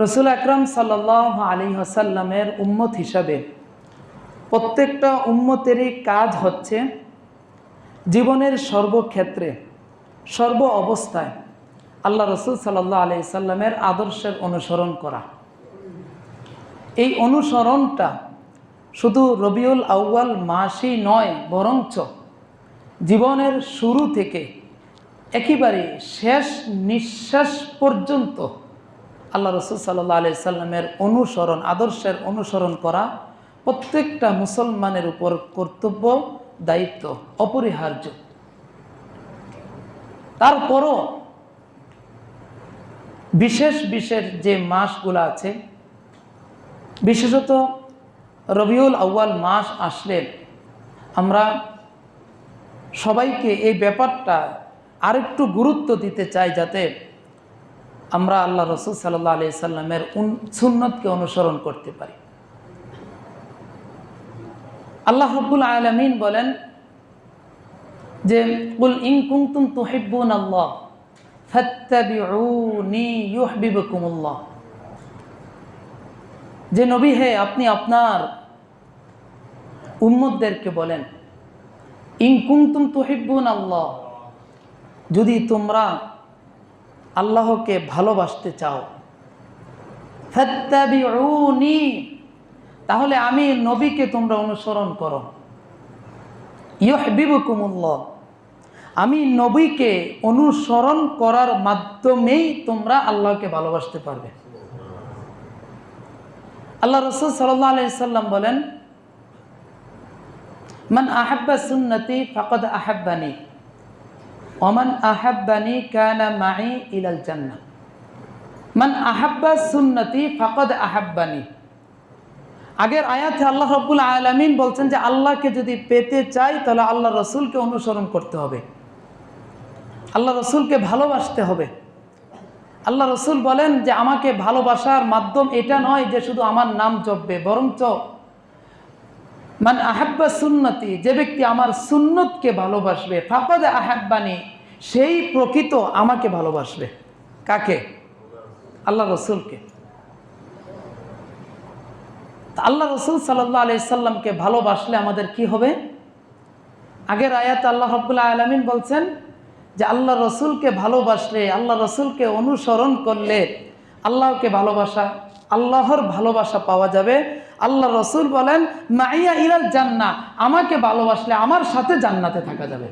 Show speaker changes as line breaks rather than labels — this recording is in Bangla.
রসুল আকরাম সাল্লাল্লাহু আলাইহি ওয়াসাল্লামের উম্মত হিসাবে প্রত্যেকটা উম্মতেরই কাজ হচ্ছে জীবনের সর্বক্ষেত্রে সর্ব অবস্থায় আল্লাহ রসুল সাল্লাল্লাহু আলাইহি ওয়াসাল্লামের আদর্শের অনুসরণ করা। এই অনুসরণটা শুধু রবিউল আউয়াল মাসই নয়, বরঞ্চ জীবনের শুরু থেকে একেবারে শেষ নিঃশ্বাস পর্যন্ত আল্লাহ রসুল সাল্লাল্লাহু আলাইহি ওয়াসাল্লামের অনুসরণ, আদর্শের অনুসরণ করা প্রত্যেকটা মুসলমানের উপর কর্তব্য, দায়িত্ব, অপরিহার্য। তারপরও বিশেষ বিশেষ যে মাসগুলো আছে, বিশেষত রবিউল আউয়াল মাস আসলে আমরা সবাইকে এই ব্যাপারটা আরেকটু গুরুত্ব দিতে চাই, যাতে আমরা আল্লাহ রসুল সাল্লাল্লাহু আলাইহি ওয়াসাল্লামের সুন্নতকে অনুসরণ করতে পারি। আল্লাহ রাব্বুল আলামিন বলেন যে কুল ইন কুনতুম তুহিব্বুনাল্লাহ ফাত্তাবিউনি ইউহিব্বুকুমুল্লাহ, যে নবী হে, আপনি আপনার উম্মতদেরকে বলেন ইন কুনতুম তুহিব্বুনাল্লাহ, যদি তোমরা আল্লাহকে ভালোবাসতে চাও, ফাত্তাবিউনি, তাহলে আমি নবীকে তোমরা অনুসরণ করো। ইউহিব্বুকুমুল্লাহ, আমি নবীকে অনুসরণ করার মাধ্যমেই তোমরা আল্লাহকে ভালোবাসতে পারবে। আল্লাহ রাসূল সাল্লাল্লাহু আলাইহি ওয়াসাল্লাম বলেন মান আহাব্বা সুন্নতি ফাকাদ আহাব্বানি ওয়া মান আহাব্বানি কানা মাই ইলাল জান্নাহ। মান আহাব্বা সুন্নতি ফাকাদ আহাব্বানি। আগের আয়াতে আল্লাহ রাব্বুল আলামিন বলছেন যে আল্লাহকে যদি পেতে চাই তাহলে আল্লাহ রসুলকে অনুসরণ করতে হবে, আল্লাহ রসুলকে ভালোবাসতে হবে। আল্লাহ রসুল বলেন যে আমাকে ভালোবাসার মাধ্যম এটা নয় যে শুধু আমার নাম জপবে, বরঞ্চ মান আহাব্বা সুন্নতি, যে ব্যক্তি আমার সুন্নতকে ভালোবাসবে, ফাকাদ আহাব্বানি, সেই প্রকৃত আমাকে ভালোবাসবে। কাকে? আল্লাহ রসুলকে। আল্লাহ রসুল সাল্লাল্লাহু আলাইহি সাল্লামকে ভালোবাসলে আমাদের কি হবে? আগের আয়াতে আল্লাহ রাব্বুল আলামিন বলছেন যে আল্লাহ রসুলকে ভালোবাসলে, আল্লাহ রসুলকে অনুসরণ করলে আল্লাহকে ভালোবাসা, আল্লাহর ভালোবাসা পাওয়া যাবে। আল্লাহ রসুল বলেন মাইয়া ইলাল জান্নাহ, আমাকে ভালোবাসলে আমার সাথে জান্নাতে থাকা যাবে।